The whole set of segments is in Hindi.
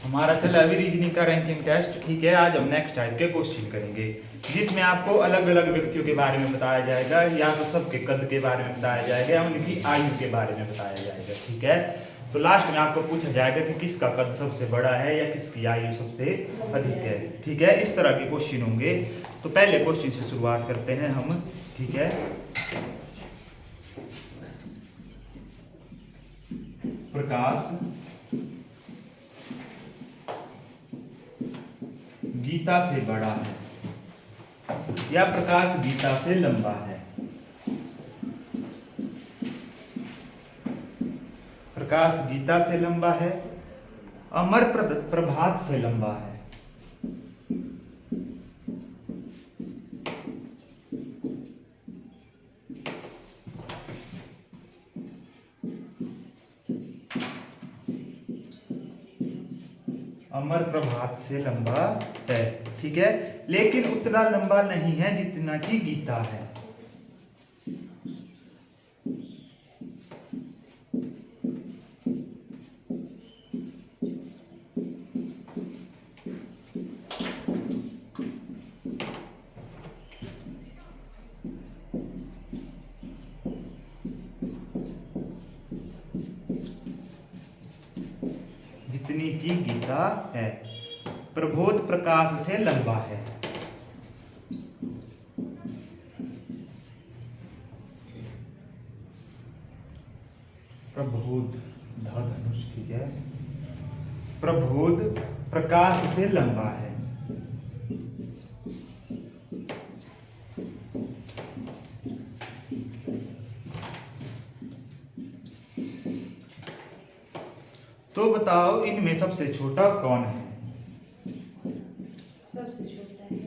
हमारा चला अभी रीजनिंग का रैंकिंग टेस्ट, ठीक है। आज हम नेक्स्ट टाइप के क्वेश्चन करेंगे जिसमें आपको अलग अलग व्यक्तियों के बारे में बताया जाएगा, या तो सबके कद के बारे में बताया जाएगा या उनकी आयु के बारे में बताया जाएगा, ठीक है। तो लास्ट में आपको पूछा जाएगा कि किसका कद सबसे बड़ा है या किसकी आयु सबसे अधिक है, ठीक है। इस तरह के क्वेश्चन होंगे। तो पहले क्वेश्चन से शुरुआत करते हैं हम, ठीक है। प्रकाश गीता से बड़ा है या प्रकाश गीता से लंबा है? प्रकाश गीता से लंबा है, अमर प्रभात से लंबा है। अमर प्रभात से लंबा है, ठीक है, लेकिन उतना लंबा नहीं है जितना कि गीता है। जितनी की गीता है। प्रबोध प्रकाश से लंबा है। प्रबोध धनुष, ठीक है। प्रबोध प्रकाश से लंबा है। तो बताओ इनमें सबसे छोटा कौन है? सबसे छोटा है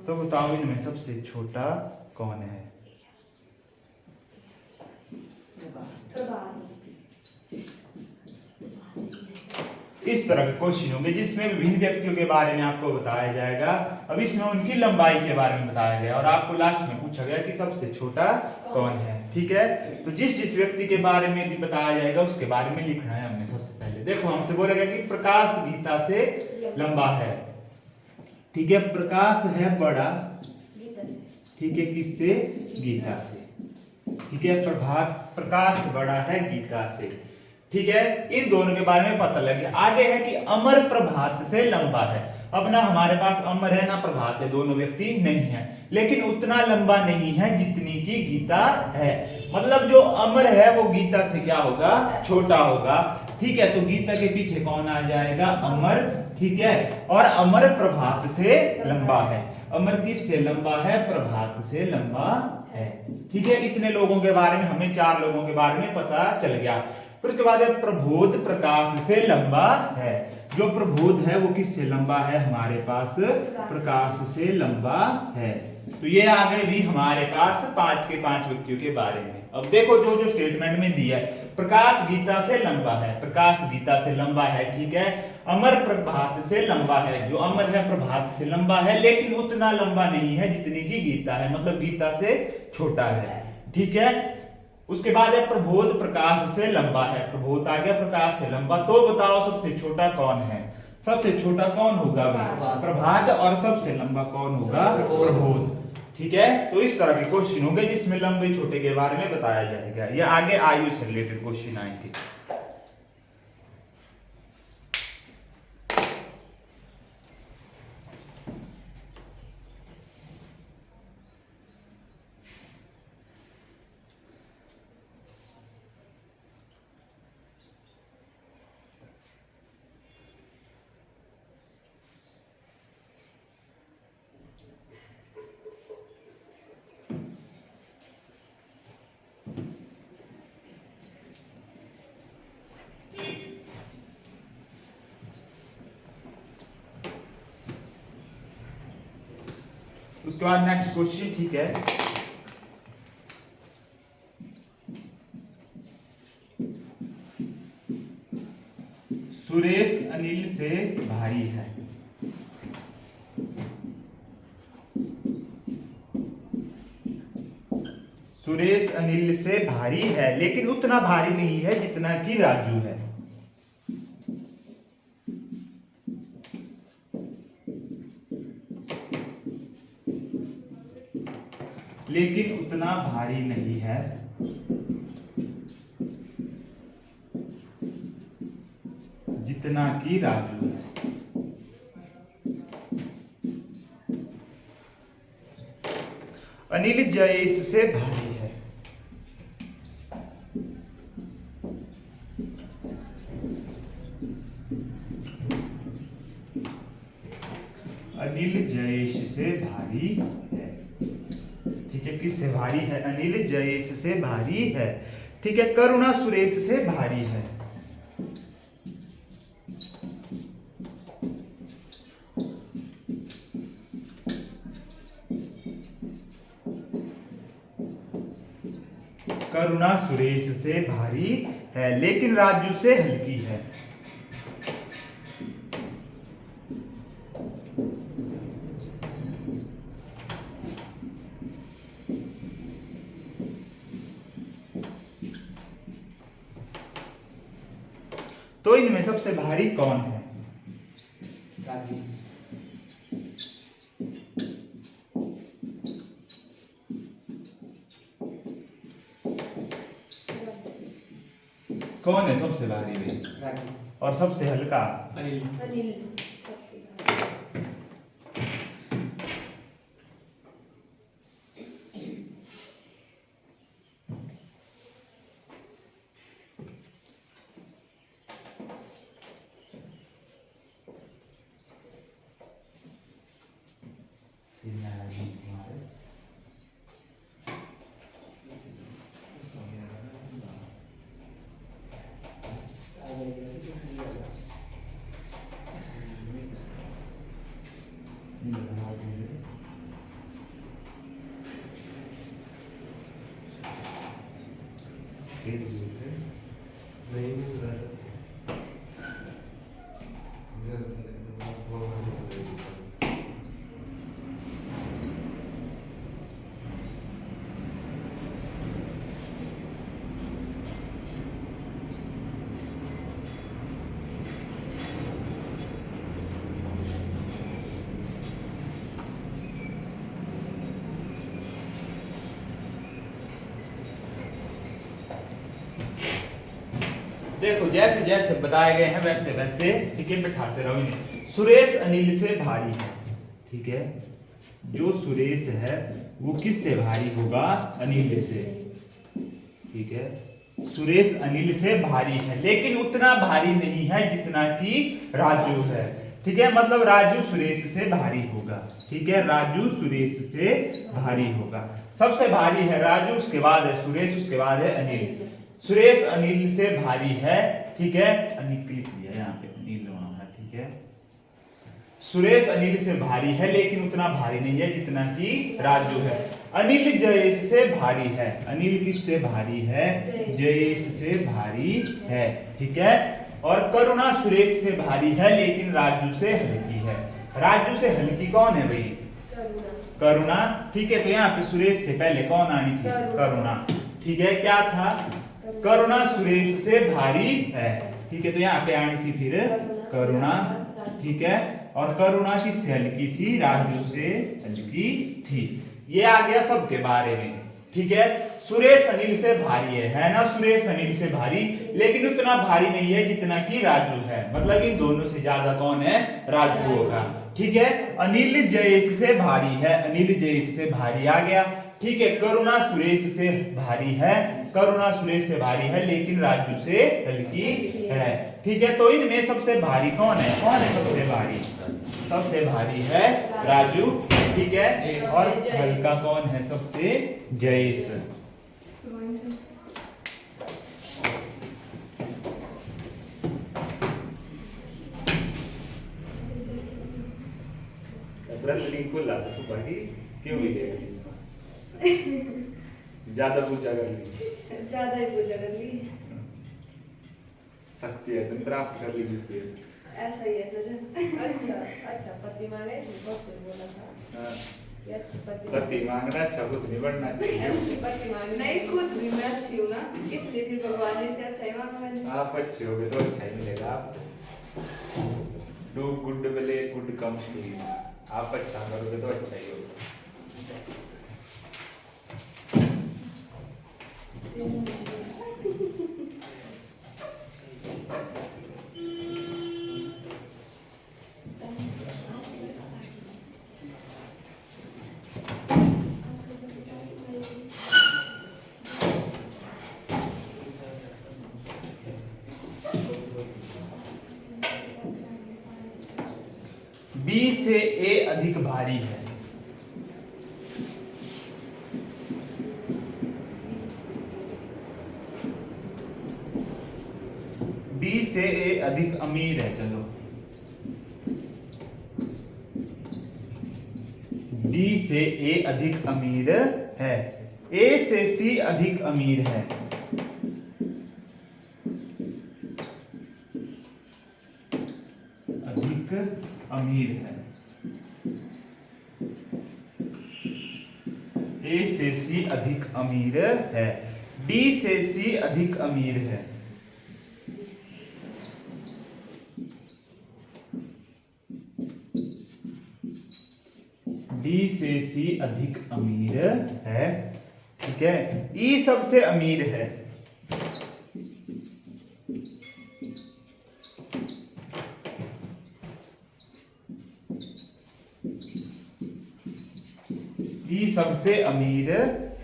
तो बताओ इनमें सबसे छोटा कौन है? इस तरह के क्वेश्चन होंगे जिसमें विभिन्न व्यक्तियों के बारे में आपको बताया जाएगा। अब इसमें उनकी लंबाई के बारे में बताया गया और आपको लास्ट में पूछा गया कि सबसे छोटा कौन है, ठीक है। तो जिस जिस व्यक्ति के बारे में भी बताया जाएगा उसके बारे में लिखना है हमने। सबसे पहले देखो, हमसे बोलेगा कि प्रकाश गीता से लंबा है, ठीक है। प्रकाश है बड़ा, ठीक है, किससे? गीता से, ठीक है। प्रकाश बड़ा है गीता से, ठीक है। इन दोनों के बारे में पता लग गया। आगे है कि अमर प्रभात से लंबा है। अब ना हमारे पास अमर है ना प्रभात है, दोनों व्यक्ति नहीं है, लेकिन उतना लंबा नहीं है जितनी की गीता है। मतलब जो अमर है वो गीता से क्या होगा? छोटा होगा, ठीक है। तो गीता के पीछे कौन आ जाएगा? अमर, ठीक है। और अमर प्रभात से लंबा है। अमर किससे लंबा है? प्रभात से लंबा है, ठीक है। इतने लोगों के बारे में, हमें 4 लोगों के बारे में पता चल गया। फिर उसके बाद प्रबोध प्रकाश से लंबा है। जो प्रबोध है वो किससे लंबा है? हमारे पास प्रकाश से लंबा है। तो ये आ गए भी हमारे पास 5 के 5 व्यक्तियों के बारे में। अब देखो जो जो स्टेटमेंट में दिया है, प्रकाश गीता से लंबा है, प्रकाश गीता से लंबा है, ठीक है। अमर प्रभात से लंबा है, जो अमर है प्रभात से लंबा है, लेकिन उतना लंबा नहीं है जितनी की गीता है, मतलब गीता से छोटा है, ठीक है। उसके बाद है प्रबोध प्रकाश से लंबा है। प्रबोध आ गया प्रकाश से लंबा। तो बताओ सबसे छोटा कौन है? सबसे छोटा कौन होगा? प्रभात। और सबसे लंबा कौन होगा? प्रबोध, ठीक है। तो इस तरह के क्वेश्चन होंगे जिसमें लंबे छोटे के बारे में बताया जाएगा। ये आगे आयु से रिलेटेड क्वेश्चन आएंगे। उसके बाद नेक्स्ट क्वेश्चन, ठीक है। सुरेश अनिल से भारी है। सुरेश अनिल से भारी है लेकिन उतना भारी नहीं है जितना कि राजू है। लेकिन उतना भारी नहीं है जितना कि राजू है। अनिल जयेश से भारी है। अनिल जयेश से भारी है। ठीक है, किससे भारी है? अनिल जयेश से भारी है। ठीक है, करुणा सुरेश से भारी है। करुणा सुरेश से भारी है लेकिन राजू से हल्की है। तो इनमें सबसे भारी कौन है? राजू। कौन है सबसे भारी भाई? राजू। और सबसे हल्का? अनिल। अनिल सबसे भारी। देखो जैसे जैसे बताए गए हैं वैसे वैसे ठीक है बिठाते रहो इन्हें। सुरेश अनिल से भारी है। ठीक है, जो सुरेश है वो किससे भारी होगा? अनिल से। ठीक है, सुरेश अनिल से भारी है लेकिन उतना भारी नहीं है जितना कि राजू है। ठीक है, मतलब राजू सुरेश से भारी होगा। ठीक है, राजू सुरेश से भारी होगा। सबसे भारी है राजू, उसके बाद है सुरेश, उसके बाद है अनिल। सुरेश अनिल से भारी है। ठीक है, अनिल लिख दिया यहाँ पे, अनिल वहां है। ठीक है, सुरेश अनिल से भारी है लेकिन उतना भारी नहीं है जितना कि राजू है। अनिल जयेश से भारी है। अनिल किससे भारी है? जयेश से भारी है। ठीक है, और करुणा सुरेश से भारी है लेकिन राजू से हल्की है। राजू से हल्की कौन है भाई? करुणा। ठीक है, तो यहाँ पे सुरेश से पहले कौन आनी थी? करुणा। ठीक है, क्या था? करुणा सुरेश से भारी है। ठीक है, तो यहाँ पे आनी थी फिर करुणा। ठीक है, और करुणा किससे हल्की थी? राजू से हल्की थी। ये आ गया सबके बारे में। ठीक है, सुरेश अनिल से भारी है ना? सुरेश अनिल से भारी लेकिन उतना भारी नहीं है जितना कि राजू है। मतलब इन दोनों से ज्यादा कौन है? राजू होगा। ठीक है, अनिल जयेश से भारी है। अनिल जयेश से भारी आ गया। ठीक है, करुणा सुरेश से भारी है। करुणा सुरेश से भारी है लेकिन राजू से हल्की है। ठीक है, तो इनमें सबसे भारी कौन है? कौन है सबसे भारी? सबसे भारी है राजू। ठीक है, और हल्का कौन है सबसे? जयेश। खुला था सुबह की, क्यों भी ज्यादा पूजा कर ली, ज्यादा ही पूजा कर ली। सकती है तुम प्राप्त कर ली। ऐसा ही है सर। अच्छा अच्छा, पति मांगे इसलिए बहुत से बोला था। हाँ। ये अच्छी पति पति मांगना अच्छा खुद नहीं बनना चाहिए। अच्छी पति मांग नहीं, खुद भी मैं अच्छी हूँ ना, इसलिए फिर भगवान जी से अच्छा ही मांगा मैंने। आप अच्छे होगे तो अच्छा ही मिलेगा आपको। Do good will good comes to you. आप अच्छा करोगे तो अच्छा ही होगा। बी से ए अधिक भारी है। बी से ए अधिक अमीर है। चलो डी से ए अधिक अमीर है। ए से सी अधिक अमीर है। अधिक अमीर है। ए से सी अधिक अमीर है। डी से सी अधिक अमीर है। डी से सी अधिक अमीर है। ठीक है। ई सबसे अमीर है। ई सबसे अमीर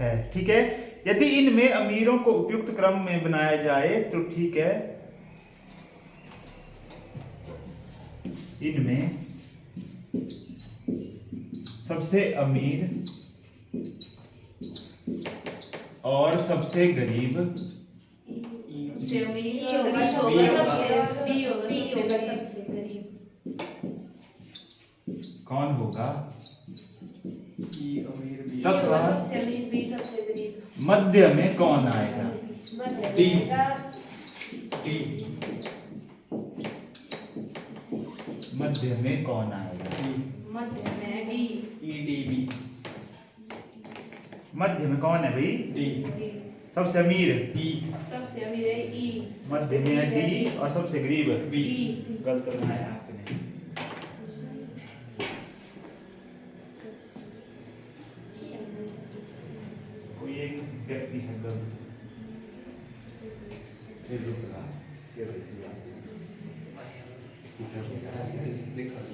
है। ठीक है। यदि इनमें अमीरों को उपयुक्त क्रम में बनाया जाए तो ठीक है। इनमें सबसे अमीर और सबसे गरीब सबसे अमीर होगा, बी होगा, बी होगा सबसे सबसे गरीब। कौन होगा? बी अमीर बी होगा तत्व सबसे अमीर, बी सबसे गरीब। मध्य में कौन आएगा? डी डी मध्य में कौन आएगा? मध्य में डी। ई डी बी मध्य में कौन है भाई? डी सबसे अमीर डी सबसे अमीर है ई। मध्य में है डी और सबसे गरीब बी गलत बनाया आपने। कोई एक व्यक्ति है गलत। फिर रुक रहा फिर ऐसी बात। एक बार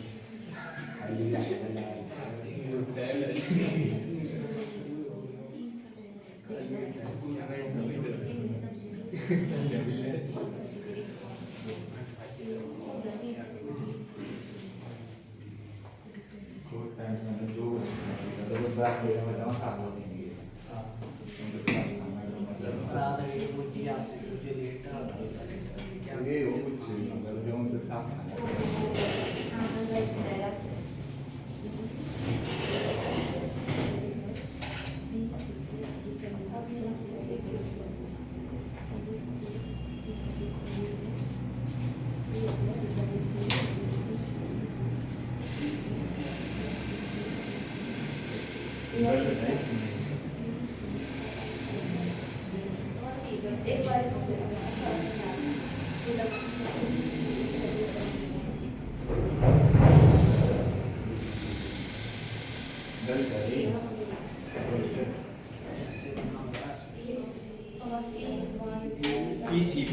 ECB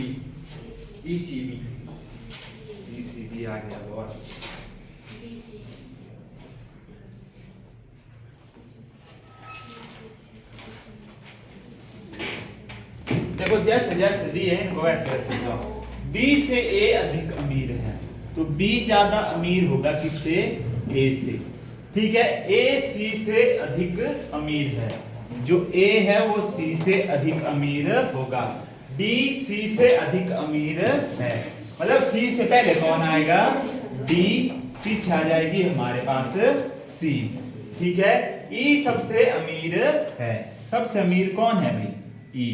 ECB ECB आ गया बहुत। देखो जैसे जैसे दी है इनको वैसे वैसे जाओ। B से A अधिक अमीर है तो B ज्यादा अमीर होगा किससे? A से। ठीक है। A C से अधिक अमीर है। जो A है वो C से अधिक अमीर होगा। D C से अधिक अमीर है। मतलब C से पहले कौन आएगा? D, पीछे आ जाएगी हमारे पास C। ठीक है। E सबसे अमीर है। सबसे अमीर कौन है भाई? E।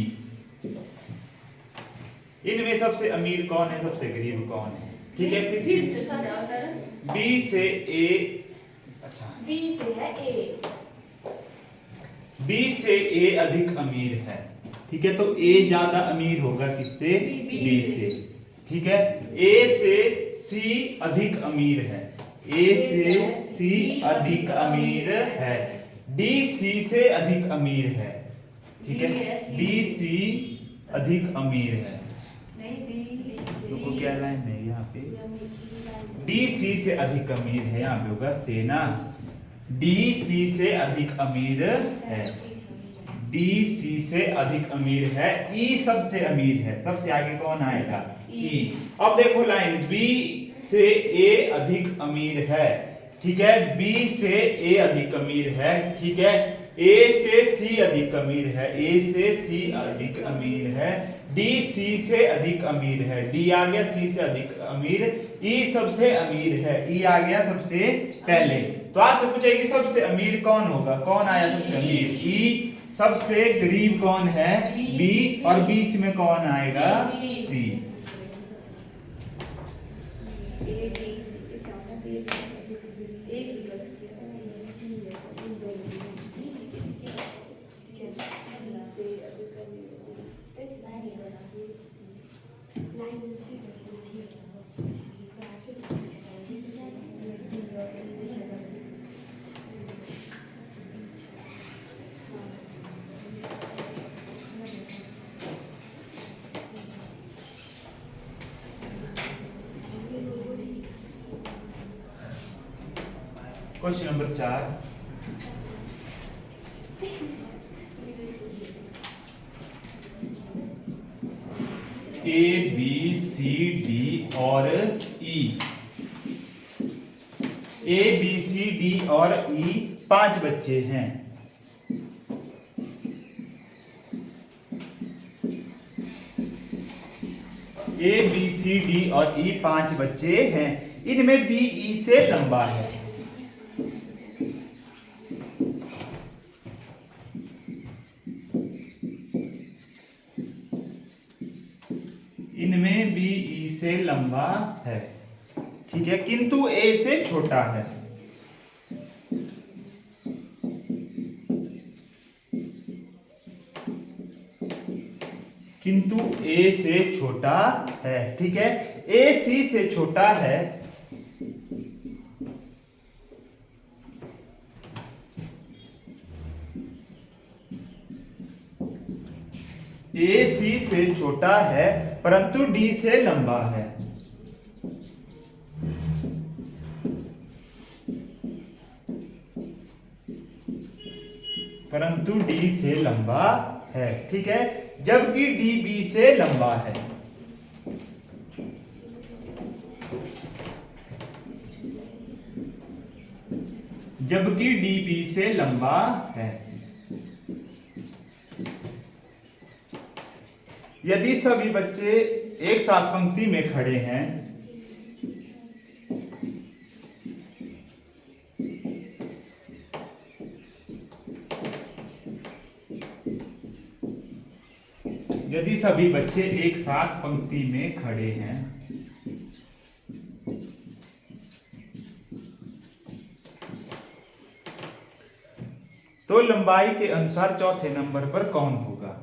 इनमें सबसे अमीर कौन है? सबसे गरीब कौन है? ठीक है। फिर फिर से समझाओ सर। B से A। अच्छा B से है A बी से ए अधिक अमीर है, ठीक है, तो ए ज्यादा अमीर होगा किससे? बी से, ठीक है। ए से सी अधिक अमीर है, ए से सी अधिक अमीर है, डी सी से अधिक अमीर है, ठीक है, डी सी अधिक अमीर है। क्या लाइन है यहाँ पे? डी सी से अधिक अमीर है, यहाँ पे होगा से ना, डी सी से अधिक अमीर है, डी सी से अधिक अमीर है, ई सबसे अमीर है, सबसे आगे कौन आएगा? ई। अब देखो लाइन, बी से ए अधिक अमीर है, ठीक है, बी से ए अधिक अमीर है, ठीक है, ए से सी अधिक अमीर है, ए से सी अधिक अमीर है, डी सी से अधिक अमीर है, डी आ गया सी से अधिक अमीर, ई सबसे अमीर है, ई आ गया सबसे पहले। तो आपसे पूछेगी सबसे अमीर कौन होगा? कौन आया सबसे अमीर? ई। सबसे गरीब कौन है? बी। और बीच में कौन आएगा? C. Question number 4, A B C D और ई, ए बी सी डी और ई 5 बच्चे हैं। ए बी सी डी और ई 5 बच्चे हैं, इनमें बी ई से लंबा है। इनमें बी ई से लंबा है, ठीक है, किंतु ए से छोटा है। किंतु ए से छोटा है, ठीक है, ए सी से छोटा है, ए सी से छोटा है परंतु डी से लंबा है। परंतु डी से लंबा है, ठीक है, जबकि डी बी से लंबा है। जबकि डी बी से लंबा है। यदि सभी बच्चे एक साथ पंक्ति में खड़े हैं, यदि सभी बच्चे एक साथ पंक्ति में खड़े हैं, तो लंबाई के अनुसार चौथे नंबर पर कौन होगा?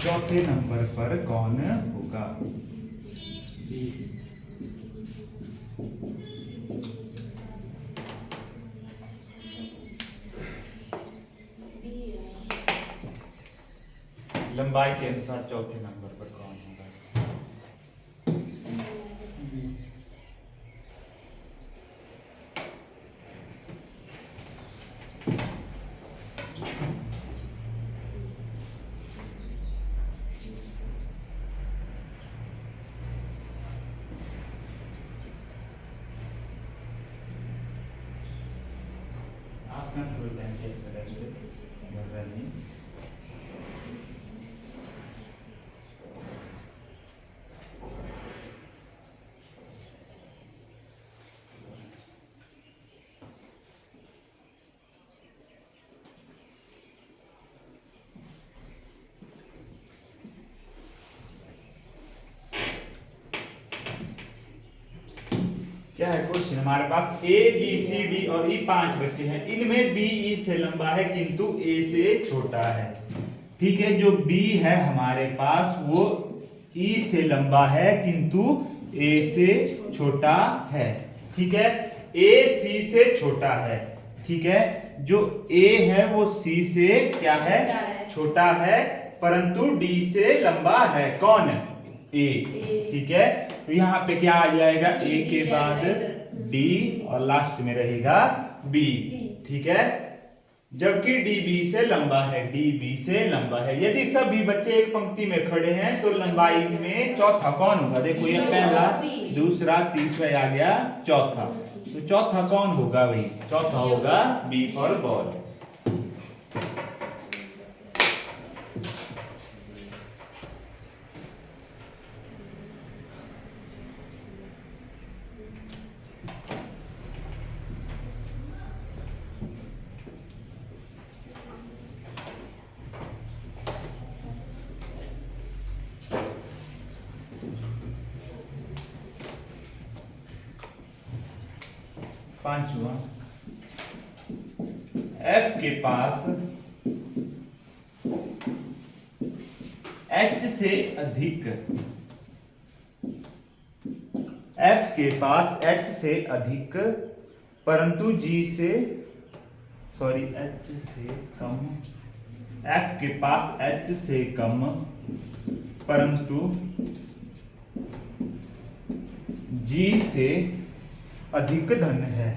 चौथे नंबर पर कौन होगा? लंबाई के अनुसार चौथे नंबर पर कौन होगा? आपका थोड़ी टाइम कैसे नहीं क्या है क्वेश्चन हमारे पास, ए बी सी डी और ई 5 बच्चे हैं, इनमें बी ई से लंबा है किंतु ए से छोटा है। ठीक है, जो बी है हमारे पास वो ई से लंबा है किंतु ए से छोटा है। ठीक है, ए सी से छोटा है। ठीक है, जो ए है वो सी से क्या है, छोटा है, परंतु डी से लंबा है। कौन? ए। ठीक है, तो यहाँ पे क्या आ जाएगा, ए के बाद डी और लास्ट में रहेगा बी। ठीक है, जबकि डी बी से लंबा है, डी बी से लंबा है। यदि सभी बच्चे एक पंक्ति में खड़े हैं तो लंबाई में चौथा कौन होगा? देखो ये पहला, दूसरा, तीसरा आ गया, चौथा। तो चौथा कौन होगा भाई? चौथा होगा बी फॉर बॉल। पांचवा, F के पास H से अधिक, F के पास H से अधिक परंतु G से H से कम, F के पास H से कम परंतु G से अधिक धन है।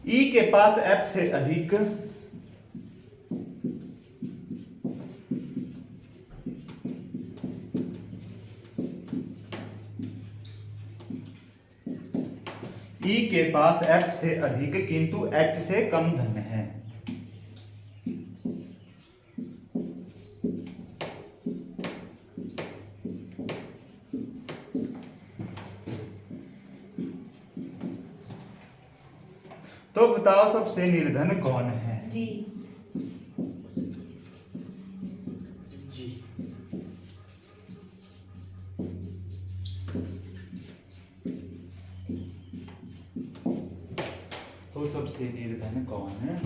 ई के पास F से अधिक ई के पास F से अधिक किंतु H से कम धन है। तो बताओ सबसे निर्धन कौन है? जी। जी। तो सबसे निर्धन कौन है?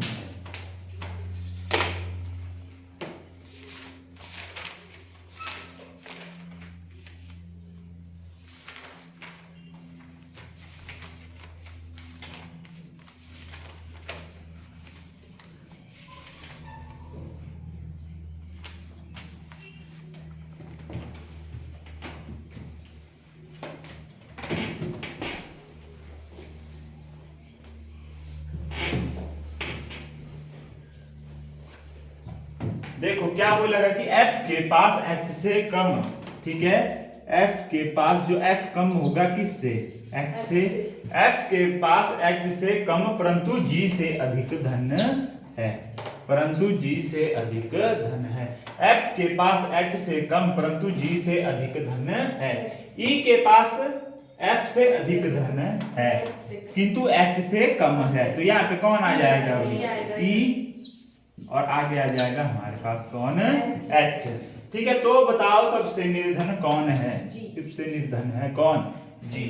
देखो क्या बोलेगा कि F के पास H से कम। ठीक है, F के पास जो F कम होगा किससे? H से। F के पास H से कम परंतु G से अधिक धन है, परंतु G से अधिक धन है। F के पास H से कम परंतु G से अधिक धन है। E के पास F से अधिक धन है किंतु H से कम है। तो यहाँ पे कौन आ जाएगा? E और आगे आ जाएगा हमारे पास कौन? H। ठीक है, तो बताओ सबसे निर्धन कौन है? सबसे निर्धन है कौन? G।